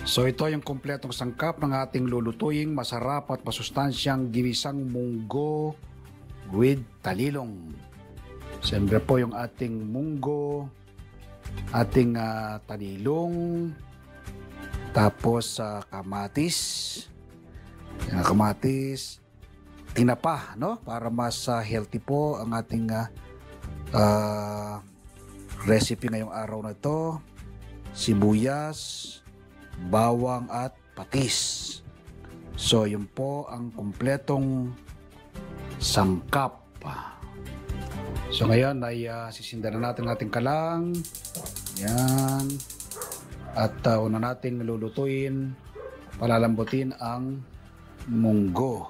So ito yung kumpletong sangkap ng ating lulutuing masarap at masustansyang ginisang munggo with talilong. Siyempre po yung ating munggo, ating talilong, tapos kamatis, tinapa, no? Para mas healthy po ang ating recipe ngayong araw na ito. Sibuyas, bawang at patis. So yun po ang kumpletong sangkap. So ngayon ay sisindan na natin ating kalang. Yan. At una nating lulutuin, palalambutin ang munggo.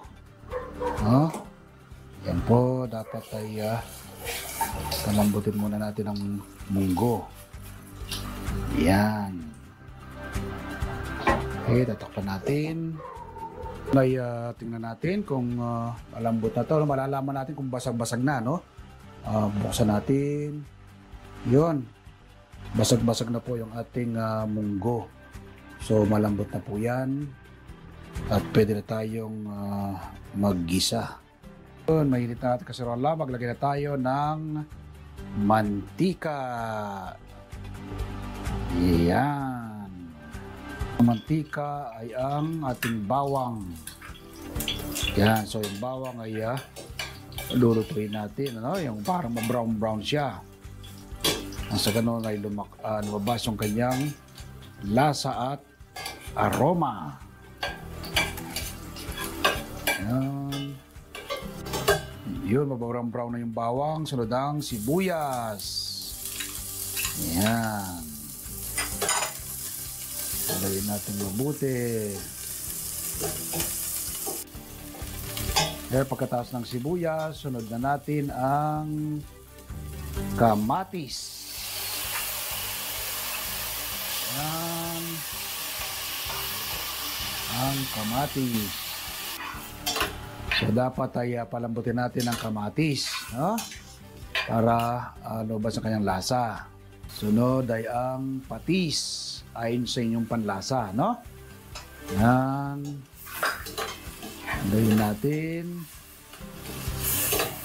Yan po, dapat ay palambutin muna natin ang munggo. Yan. Okay, tatakpan natin. Ay, tingnan natin kung malambot na ito. Malalaman natin kung basag-basag na, no? Buksan natin. Yun. Basag-basag na po yung ating munggo. So, malambot na po yan. At pwede na tayong maggisa. Yun, mainit na natin kaserola. Maglagay na tayo ng mantika. Yan. Ang mantika ay ang ating bawang. Yan. So, yung bawang ay lulutuin natin. Ano? Yung parang brown-brown siya. Sa ganun ay lumabas yung kanyang lasa at aroma. Yan. Yun, mabrown-brown na yung bawang. Sunod ang sibuyas. Yan. Lagyan natin mabuti. Kaya pagkatapos ng sibuyas, sunod na natin ang kamatis. Yan. Ang kamatis. So dapat ay palambutin natin ang kamatis, no? Para lumabas ang kanyang lasa. Sunod ay ang patis. Ayon sa inyong panlasa, no? Yan. Lagyan natin.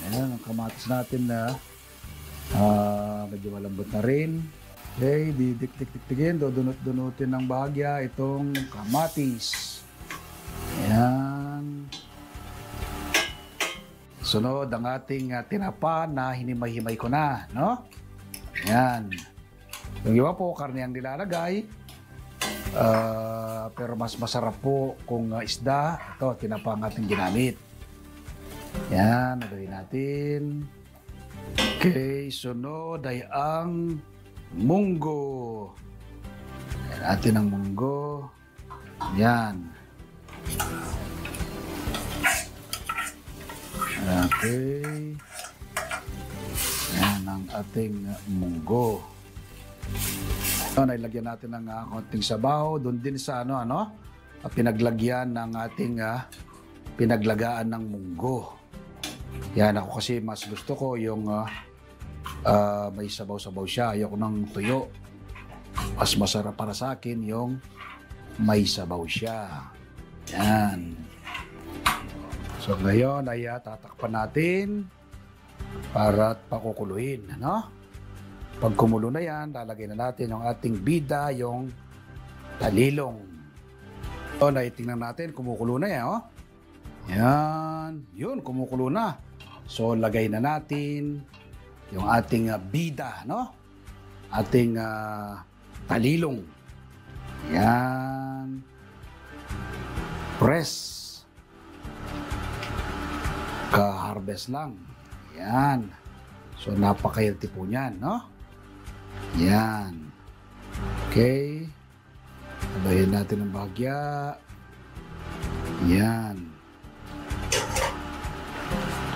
Ayan, ang kamatis natin na medyo malambot na rin. Okay, didiktik-diktikin, dudunot-dunutin ng bahagya itong kamatis. Ayan. Sunod ang ating tinapa na hinimay-himay ko na, no? Ayan. Yung iba po, karne ang nilalagay. Pero mas masarap po kung isda. Ito, tinapa ang ating ginamit. Yan, nagawin natin. Okay, sunod ay ang munggo. Yan natin ang munggo. Yan. Okay. Yan ang ating munggo. Nailagyan natin ng konting sabaw doon din sa pinaglagyan ng ating pinaglagaan ng munggo. Yan, ako kasi mas gusto ko yung may sabaw-sabaw siya. Ayoko ng tuyo. Mas masarap para sa akin yung may sabaw siya. Yan. So ngayon ay tatakpan natin para pakukuluin, ano? Pag kumulo na yan, lalagay na natin yung ating bida, yung talilong. So, naitingnan natin, kumukulo na yan, oh. Yan. Yun, kumukulo na. So, lagay na natin yung ating bida, no? Ating talilong. Yan. Press. Ka-harvest lang. Yan. So, napaka-healthy po niyan, no? Yan. Okay. Sabayin natin ang bahagya. Yan.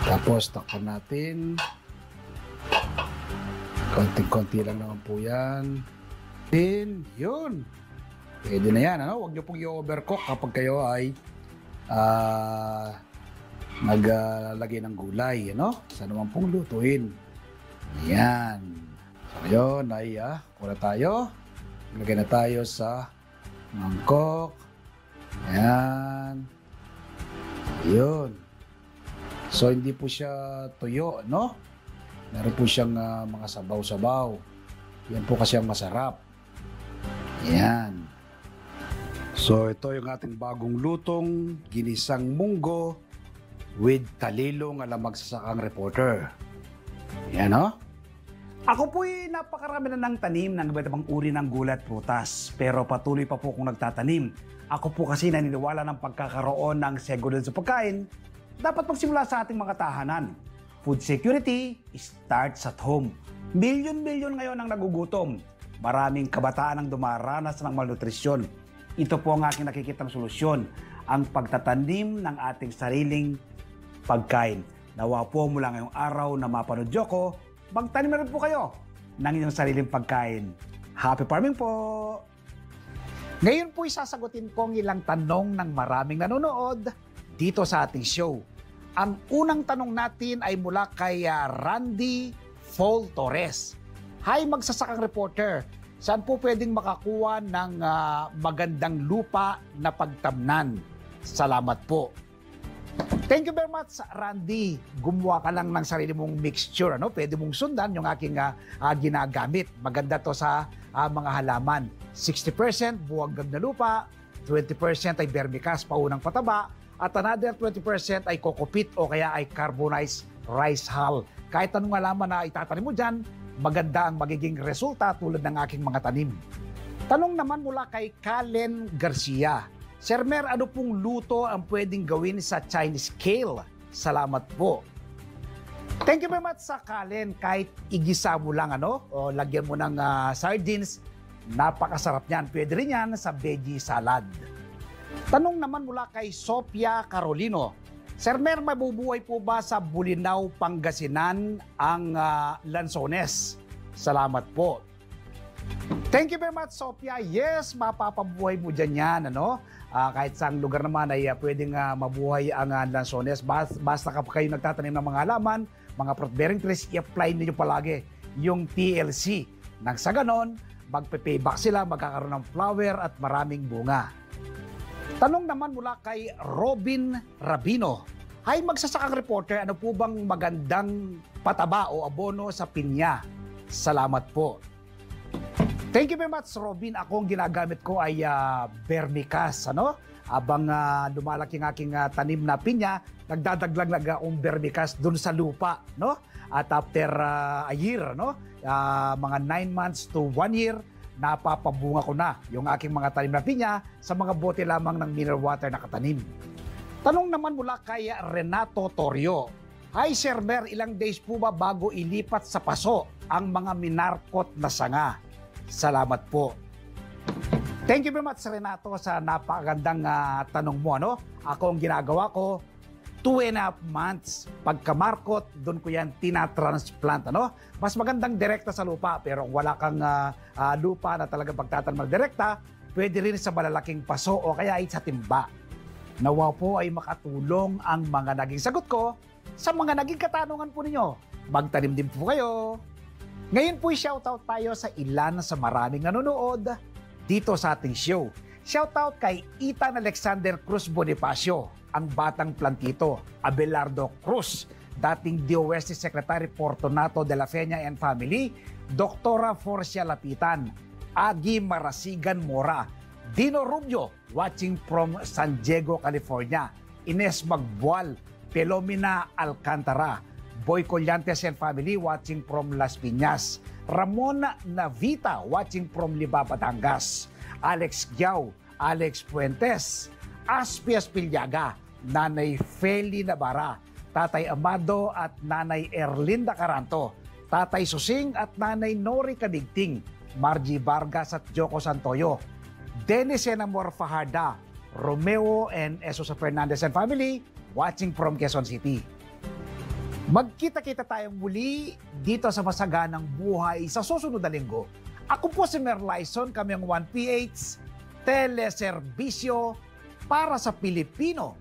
Tapos, takpan natin. Konting-konti lang naman po yan. Then, yun. Pwede na yan, ano? Huwag niyo pong i-overcook kapag kayo ay naglalagay ng gulay, ano? Sa naman pong lutuin. Yan. So, ngayon ay kuna tayo. Lagay na tayo sa Mangkok. Ayan. Yun. So, hindi po siya tuyo, no? Meron po siyang mga sabaw-sabaw. Yan po kasi ang masarap. Ayan. So, ito yung ating bagong lutong ginisang munggo with talilong alam magsasakang reporter. Ayan, no? Ako po'y napakarami na ng tanim ng iba't ibang uri ng gulay at prutas. Pero patuloy pa po akong nagtatanim. Ako po kasi naniniwala ng pagkakaroon ng seguridad sa pagkain, dapat magsimula sa ating mga tahanan. Food security starts at home. Milyon-milyon ngayon ang nagugutom. Maraming kabataan ang dumaranas ng malnutrisyon. Ito po ang aking nakikitang solusyon, ang pagtatanim ng ating sariling pagkain. Nawa po mula ngayong araw na mapanood ko, magtanim na rin po kayo ng inyong sariling pagkain. Happy farming po! Ngayon po isasagutin ko ang ilang tanong ng maraming nanonood dito sa ating show. Ang unang tanong natin ay mula kay Randy Fall Torres. Hi magsasakang reporter, saan po pwedeng makakuha ng magandang lupa na pagtamnan? Salamat po. Thank you very much, Randy. Gumawa ka lang ng sarili mong mixture. Ano? Pwede mong sundan yung aking ginagamit. Maganda to sa mga halaman. 60% buwanggag na lupa, 20% ay vermicast, paunang pataba, at another 20% ay kokopit o kaya ay carbonized rice hull. Kahit anong halaman na itatanim mo dyan, maganda ang magiging resulta tulad ng aking mga tanim. Tanong naman mula kay Kalen Garcia. Sir Mer, ano pong luto ang pwedeng gawin sa Chinese kale? Salamat po. Thank you very much sa Kalen. Kahit igisa mo lang o lagyan mo ng sardines, napakasarap niyan. Pwede rin yan sa veggie salad. Tanong naman mula kay Sophia Carolino. Sir Mer, mabubuhay po ba sa Bulinaw, Pangasinan ang lansones? Salamat po. Thank you very much, Sophia. Yes, mapapabuhay mo dyan yan. Kahit saang lugar naman ay pwedeng mabuhay ang lansones. Basta kayo nagtatanim ng mga halaman, mga fruit-bearing trees, i-apply ninyo palagi yung TLC. Nang sa ganon, magpe-payback sila, magkakaroon ng flower at maraming bunga. Tanong naman mula kay Robin Rabino. Hi magsasakang reporter, ano po bang magandang pataba o abono sa pinya? Salamat po. Thank you very much, Robin. Ako ang ginagamit ko ay vermicast. Abang lumalaki ng aking tanim na pinya, nagdadaglag akong vermicast dun sa lupa. At after a year, mga 9 months to 1 year, napapabunga ko na yung aking mga tanim na pinya sa mga bote lamang ng mineral water na katanim. Tanong naman mula kay Renato Torrio. Hi Sir Mer, ilang days po ba bago ilipat sa paso ang mga minarkot na sanga? Salamat po. Thank you very much, Renato, sa napakagandang tanong mo. Ako ang ginagawa ko, 2.5 months. Pagka-markot, doon ko yan tinatransplant. Mas magandang direkta sa lupa, pero kung wala kang lupa na talagang pagtatanong direkta, pwede rin sa malalaking paso o kaya ay sa timba. Nawa po ay makatulong ang mga naging sagot ko sa mga naging katanungan po ninyo. Magtanim din po kayo. Ngayon po shoutout tayo sa ilan sa maraming nanonood dito sa ating show. Shoutout kay Ethan Alexander Cruz Bonifacio, ang batang plantito, Abelardo Cruz, dating DOST Secretary Fortunato de la Feña and Family, Doktora Forcia Lapitan, Agi Marasigan Mora, Dino Rubio, watching from San Diego, California, Ines Magbual, Pelomina Alcantara, Boy Collantes and Family, watching from Las Piñas, Ramon Navita, watching from Liba, Batangas, Alex Giao, Alex Puentes, Aspias Pilyaga, Nanay Feli Nabara, Tatay Amado at Nanay Erlinda Caranto, Tatay Susing at Nanay Nori Kadigting, Margie Vargas at Joko Santoyo, Dennis Enamor Fajarda, Romeo and Esosa Fernandez and Family, watching from Quezon City. Magkita-kita tayong muli dito sa Masaganang Buhay sa susunod na linggo. Ako po si Mer Lyson, kami ang 1PH Teleserbisyo para sa Pilipino.